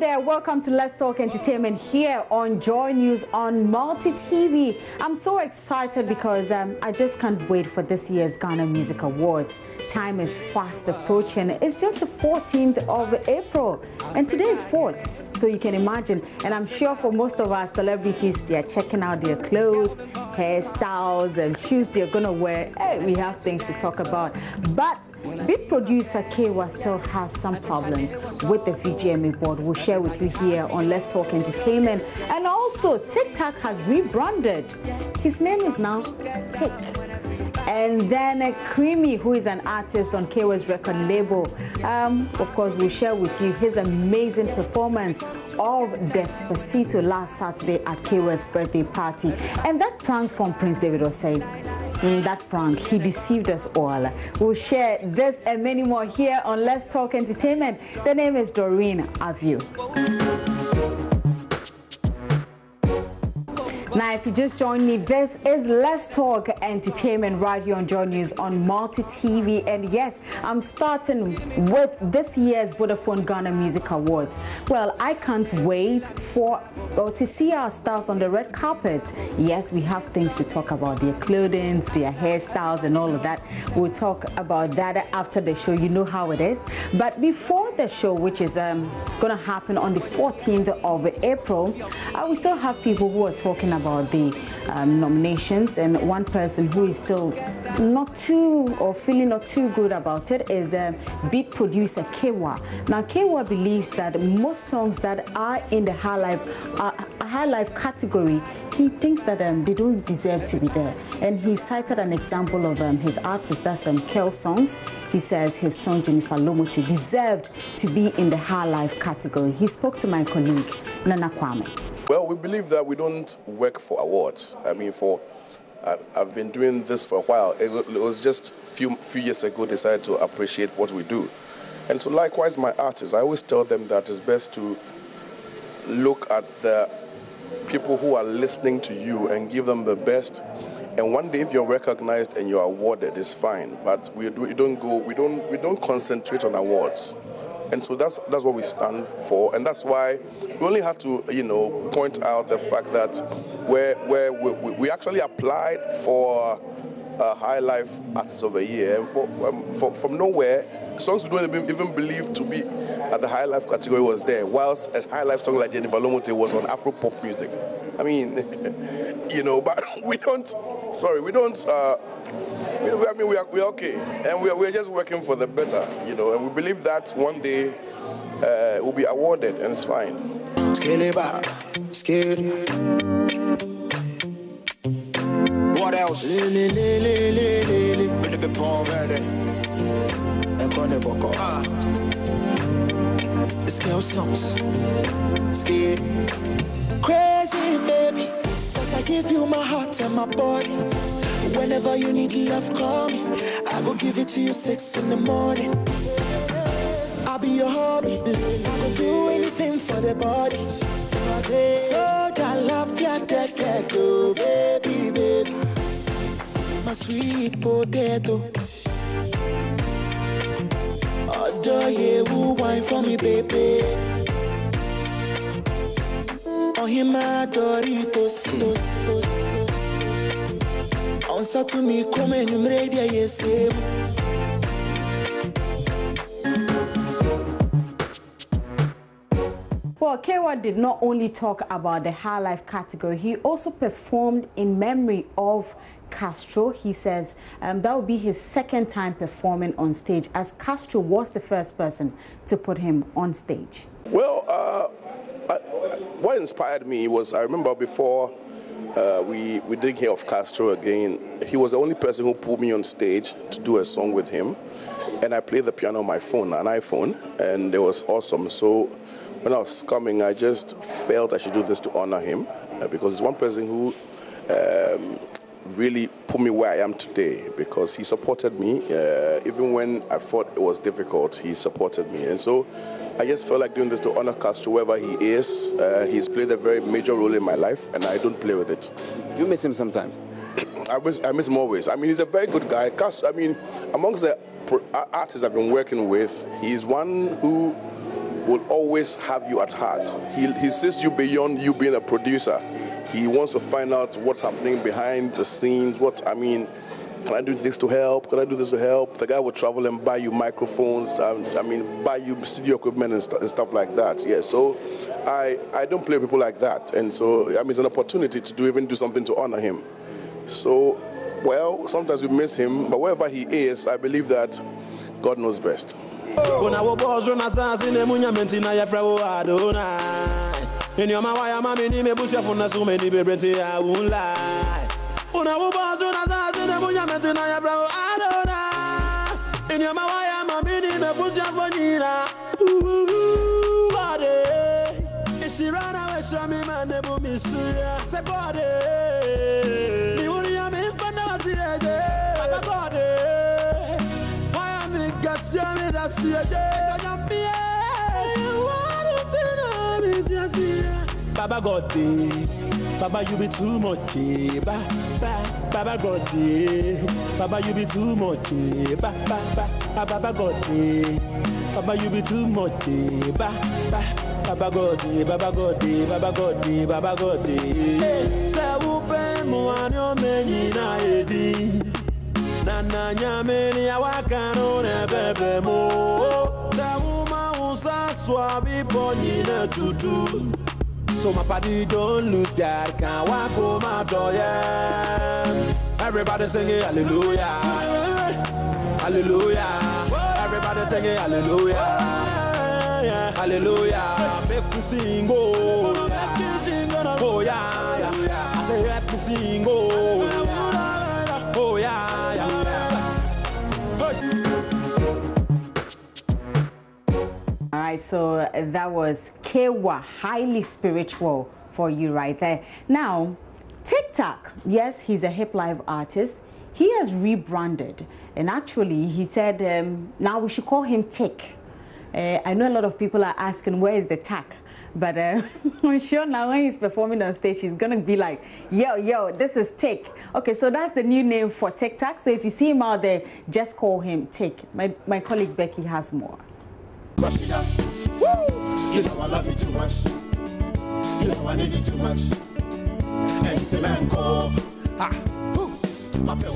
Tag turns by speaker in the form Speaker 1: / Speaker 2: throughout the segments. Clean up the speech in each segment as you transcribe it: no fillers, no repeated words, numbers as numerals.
Speaker 1: there, welcome to Let's Talk Entertainment here on JoyNews on Multi TV. I'm so excited because I just can't wait for this year's Ghana Music Awards. Time is fast approaching. It's just the 14th of April and today is 4th. So you can imagine, and I'm sure for most of our celebrities, they are checking out their clothes, hairstyles and shoes they're gonna wear. Hey, we have things to talk about. But big producer Kaywa still has some problems with the VGMA board. We'll share with you here on Let's Talk Entertainment. And also, TikTok has rebranded. His name is now Tick. And then Creamy, who is an artist on Kaywa's record label. Of course, we'll share with you his amazing performance of Despacito last Saturday at Kaywa's birthday party. And that prank from Prince David was saying, that prank, he deceived us all. We'll share this and many more here on Let's Talk Entertainment. The name is Doreen Aviu. Now, if you just joined me, this is Let's Talk Entertainment right here on JoyNews on Multi TV. And yes, I'm starting with this year's Vodafone Ghana Music Awards. Well, I can't wait to see our stars on the red carpet. Yes, we have things to talk about, their clothing, their hairstyles and all of that. We'll talk about that after the show. You know how it is. But before the show, which is going to happen on the 14th of April, we still have people who are talking about the nominations, and one person who is still feeling not too good about it is beat producer Kaywa. Now Kaywa believes that most songs that are in the high life category, he thinks that they don't deserve to be there, and he cited an example of his artist, that's Kel songs. He says his song Jennifer Lomote deserved to be in the high life category. He spoke to my colleague Nana Kwame.
Speaker 2: Well, we believe that we don't work for awards. I mean, I've been doing this for a while. It was just a few years ago decided to appreciate what we do. And so likewise, my artists, I always tell them that it's best to look at the people who are listening to you and give them the best. And one day, if you're recognized and you're awarded, it's fine. But we don't concentrate on awards. And so that's what we stand for, and that's why we only have to, point out the fact that we actually applied for a High Life Artist of the Year, and from nowhere, songs we don't even believe to be at the High Life category was there, whilst a High Life song like Jennifer Lomote was on Afro pop music. I mean, but we don't. We're okay, and we're just working for the better, and we believe that one day we'll be awarded, and it's fine.
Speaker 3: Scale it back, scale. What else? Scale songs, scale. Crazy baby, 'cause I give you my heart and my body. Whenever you need love, call me. I will give it to you 6 in the morning. I'll be your hobby. I will do anything for the body. So I love ya, that go, baby, baby. My sweet potato. Adore you, wine for me, baby. Oh, him, my Doritos. Answer to me, come and you ready, yes.
Speaker 1: Well, Kaywa did not only talk about the high life category, he also performed in memory of Castro. He says that would be his second time performing on stage, as Castro was the first person to put him on stage.
Speaker 2: Well, what inspired me was, I remember before we didn't hear of Castro again, he was the only person who pulled me on stage to do a song with him, and I played the piano on my phone, an iPhone, and it was awesome. So when I was coming, I just felt I should do this to honor him, because he's one person who really put me where I am today, because he supported me. Even when I thought it was difficult, he supported me. And so I just felt like doing this to honor Castro wherever he is. He's played a very major role in my life, and I don't play with it.
Speaker 4: Do you miss him sometimes?
Speaker 2: I miss him always. I mean, he's a very good guy. Castro, I mean, amongst the artists I've been working with, he's one who will always have you at heart. He sees you beyond you being a producer. He wants to find out what's happening behind the scenes. Can I do this to help? Can I do this to help? The guy will travel and buy you microphones, buy you studio equipment and stuff like that. Yeah, so I don't play people like that. And so, it's an opportunity to do something to honor him. So, well, sometimes we miss him, but wherever he is, I believe that God knows best.
Speaker 4: Baba God, Baba you be too much, Baba God, Baba you be too much, Baba God, Baba you be too much, Baba God, Baba God, Baba God, Baba God. Sabupe muanyo meni na edi, nana nyameni awakano ne bebe mo. Sabuma usa swabi poni na tutu. So my party don't lose God, can't walk home my door, yeah. Everybody singing hallelujah, hallelujah. Everybody singing hallelujah, hallelujah. Make me sing, oh yeah, oh yeah. I say let me sing, oh yeah, oh yeah.
Speaker 1: All right, so that was Kaywa, highly spiritual for you right there. Now, TikTok, yes, he's a hip live artist. He has rebranded, and actually he said now we should call him Tick. I know a lot of people are asking where is the tack, but I'm sure now when he's performing on stage he's gonna be like, yo, this is Tick. Okay, so that's the new name for TikTok. So if you see him out there, just call him Tick. My colleague Becky has more.
Speaker 3: Rashida, woo! You know I love you too much. You know I need you too much.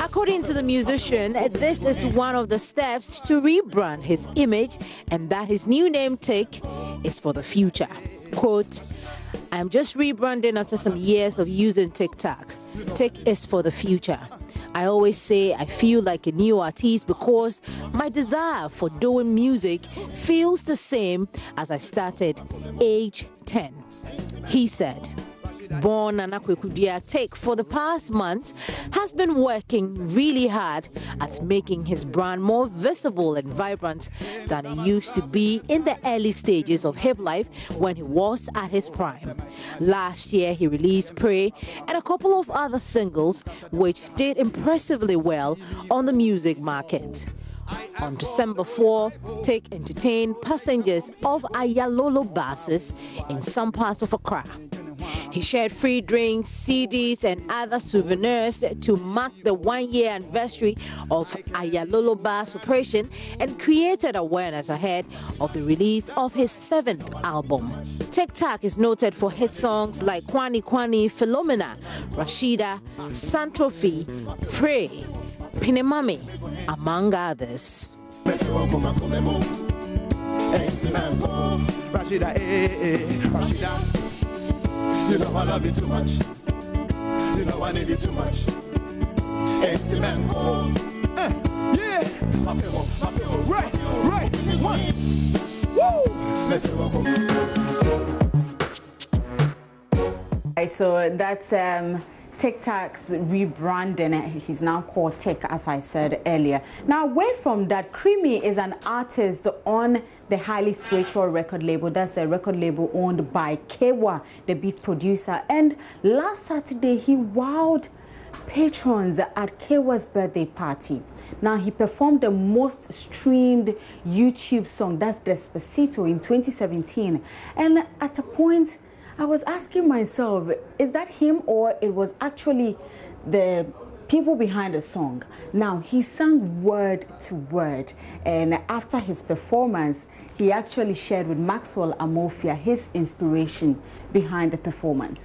Speaker 5: According to the musician, this is one of the steps to rebrand his image and that his new name Tick is for the future. Quote, I'm just rebranding after some years of using TikTok. Tick is for the future. I always say I feel like a new artiste because my desire for doing music feels the same as I started age 10. He said, Born Anakwekudia Tick for the past month has been working really hard at making his brand more visible and vibrant than it used to be in the early stages of hip life when he was at his prime. Last year he released Pray and a couple of other singles which did impressively well on the music market. On December 4, Tick entertained passengers of Ayalolo buses in some parts of Accra. He shared free drinks, CDs, and other souvenirs to mark the 1-year anniversary of Ayalolo bus operation and created awareness ahead of the release of his 7th album. TikTok is noted for hit songs like Kwani Kwani, Philomena, Rashida, Santrofi, Pray, Pinemami, among others.
Speaker 3: Rashida, you know I love you too much. You know I need you too much. Yeah. Right. One. Woo.
Speaker 1: So that's TikTok's rebranding. He's now called Tick, as I said earlier. Now, away from that, Creamy is an artist on the highly spiritual record label. That's the record label owned by Kaywa, the beat producer. And last Saturday, he wowed patrons at Kaywa's birthday party. Now, he performed the most streamed YouTube song, that's Despacito, in 2017. And at a point, I was asking myself, is that him or it was actually the people behind the song? Now, he sang word to word, and after his performance, he actually shared with Maxwell Amofia his inspiration behind the performance.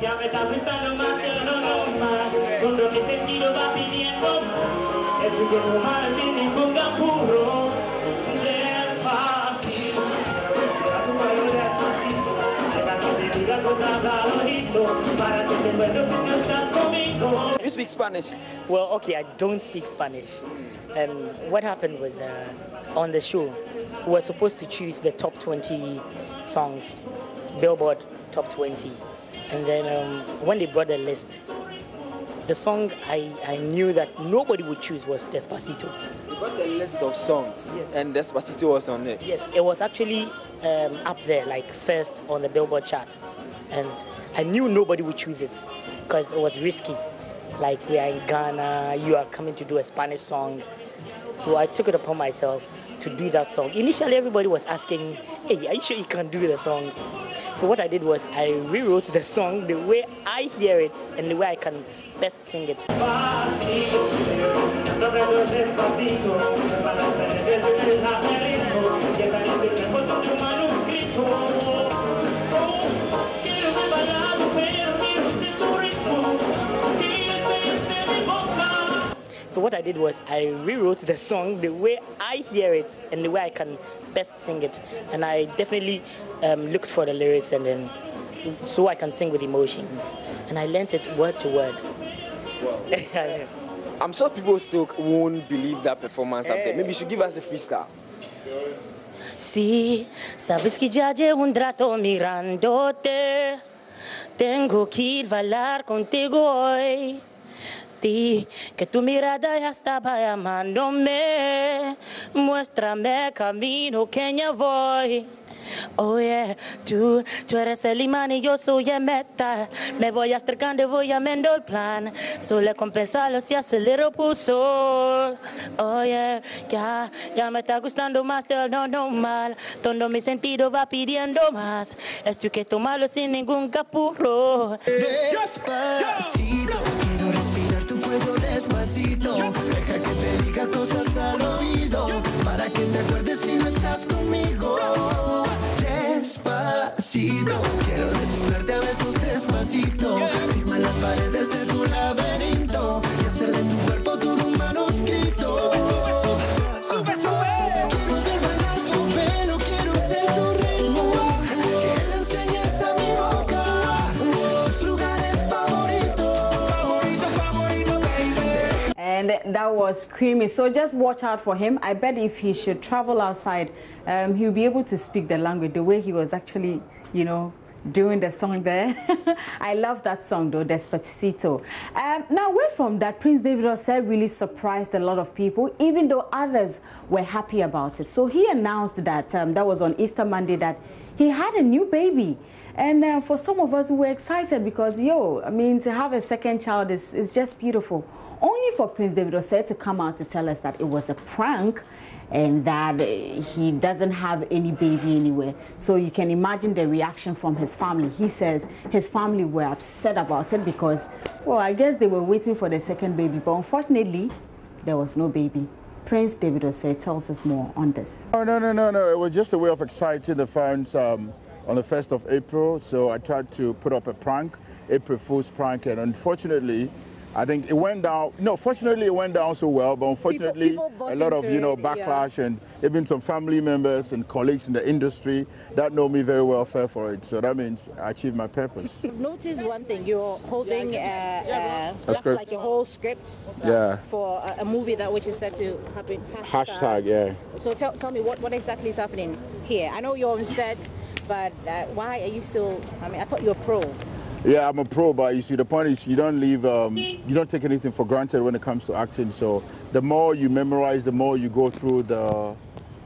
Speaker 6: Ya me está gustando más de lo normal. Todo mi sentido va pidiendo más. Estoy que tomar sin ningún apuro. Despacito, a tu bailo despacito. Deja que te diga cosas al oído. Para que te recuerdes si no estás conmigo.
Speaker 7: You speak Spanish?
Speaker 8: Well, okay, I don't speak Spanish. What happened was on the show, we were supposed to choose the top 20 songs, Billboard top 20. And then when they brought the list, the song I knew that nobody would choose was Despacito.
Speaker 7: You got a list of songs, yes, and Despacito was on it.
Speaker 8: Yes, it was actually up there, like first on the Billboard chart. And I knew nobody would choose it because it was risky. Like, we are in Ghana, you are coming to do a Spanish song. So I took it upon myself to do that song. Initially, everybody was asking, hey, are you sure you can do the song? So what I did was I rewrote the song the way I hear it and the way I can best sing it. So what I did was I rewrote the song the way I hear it and the way I can best sing it. And I definitely looked for the lyrics and then so I can sing with emotions. And I learnt it word to word.
Speaker 7: Wow. I'm sure people still won't believe that performance up there. Maybe you should give us a freestyle.
Speaker 8: Si sabes que ya llevo un rato mirándote, tengo que ir a bailar contigo hoy. Que tu mirada ya estaba llamándome, muéstrame camino que ya voy. Oh yeah, tú eres el imán y yo soy el meta. Me voy acercando y voy amendo el plan. Solo compensarlo si acelero pulso. Oh yeah, ya me está gustando más de lo normal. Todo mi sentido va pidiendo más. Esto hay que tomarlo sin ningún apuro.
Speaker 3: Despacito, quiero respirar tu cuello despacito. Deja que te diga cosas al oído. Para que te acuerdes si no estás conmigo. Despacito, quiero desnudarte a besos despacito. Firma las paredes de tu laberinto y hacer de tu cuerpo todo un manuscrito. Sube, sube. Quiero ver bailar tu pelo, quiero ser tu ritmo. Que le enseñes a mi boca tus lugares favoritos, baby.
Speaker 1: And that was creamy. So just watch out for him. I bet if he should travel outside, he'll be able to speak the language the way he was actually, you know, doing the song there. I love that song though, Despacito. Now away from that, Prince David Osei really surprised a lot of people, even though others were happy about it. So he announced that, that was on Easter Monday, that he had a new baby. And for some of us, we were excited because, I mean, to have a second child is just beautiful. Only for Prince David Osei to come out to tell us that it was a prank and that he doesn't have any baby anywhere. So you can imagine the reaction from his family. He says his family were upset about it because, well, I guess they were waiting for the second baby, but unfortunately, there was no baby. Prince David Osei tells us more on this.
Speaker 9: No. It was just a way of exciting the fans on the 1st of April. So I tried to put up a prank, April Fool's prank, and unfortunately, I think it went down. No, fortunately, it went down so well, but unfortunately, people a lot of backlash, and even some family members and colleagues in the industry that know me very well fell for it. So that means I achieved my purpose.
Speaker 5: I've noticed one thing: you're holding that's like a whole script for a movie that which is set to happen.
Speaker 9: Hashtag, yeah.
Speaker 5: So tell me what exactly is happening here. I know you're on set, but why are you still? I mean, I thought you were pro.
Speaker 9: Yeah, I'm a pro, but you see, the point is you don't leave, you don't take anything for granted when it comes to acting. So the more you memorize, the more you go through the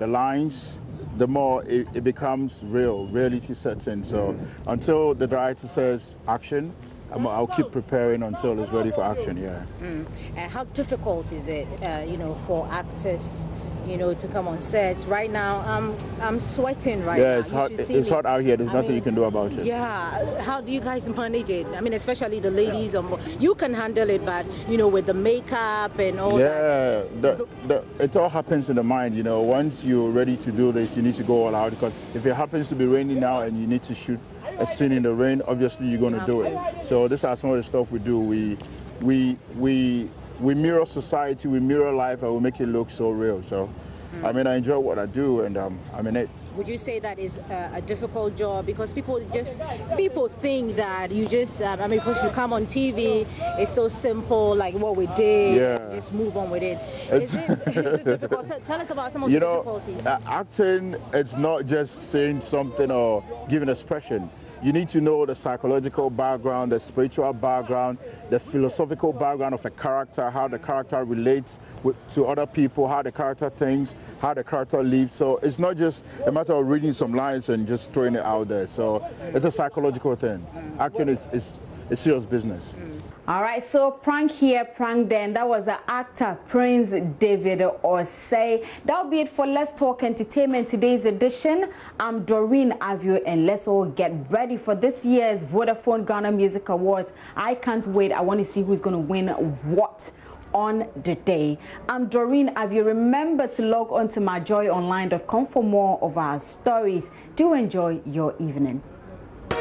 Speaker 9: lines, the more it becomes real, reality sets in. So until the director says action, I'll keep preparing until it's ready for action, yeah.
Speaker 5: And how difficult is it, for actors, you know, to come on set. Right now, I'm sweating right
Speaker 9: yeah,
Speaker 5: now.
Speaker 9: it's hot. It's hot out here. There's nothing you can do about it.
Speaker 5: Yeah. How do you guys manage it? I mean, especially the ladies. You can handle it, but you know, with the makeup and all that.
Speaker 9: Yeah, it all happens in the mind. You know, once you're ready to do this, you need to go all out, because if it happens to be raining now and you need to shoot a scene in the rain, obviously you're going to do it. So these are some of the stuff we do. We mirror society, we mirror life, and we make it look so real. So, I mean, I enjoy what I do, and I'm in it.
Speaker 5: Would you say that is a difficult job? Because people think that you just, I mean, because you come on TV, it's so simple, like what we did, just move on with it. Is it difficult? Tell us about some of the difficulties.
Speaker 9: Acting, it's not just saying something or giving expression. You need to know the psychological background, the spiritual background, the philosophical background of a character, how the character relates to other people, how the character thinks, how the character lives. So it's not just a matter of reading some lines and just throwing it out there. So it's a psychological thing. Acting is serious business.
Speaker 1: All right, so prank here, prank then. That was the actor Prince David Osei. That'll be it for Let's Talk Entertainment today's edition. I'm Doreen Avio, and let's all get ready for this year's Vodafone Ghana Music Awards. I can't wait. I want to see who's going to win what on the day. I'm Doreen Avio. Remember to log on to myjoyonline.com for more of our stories. Do enjoy your evening.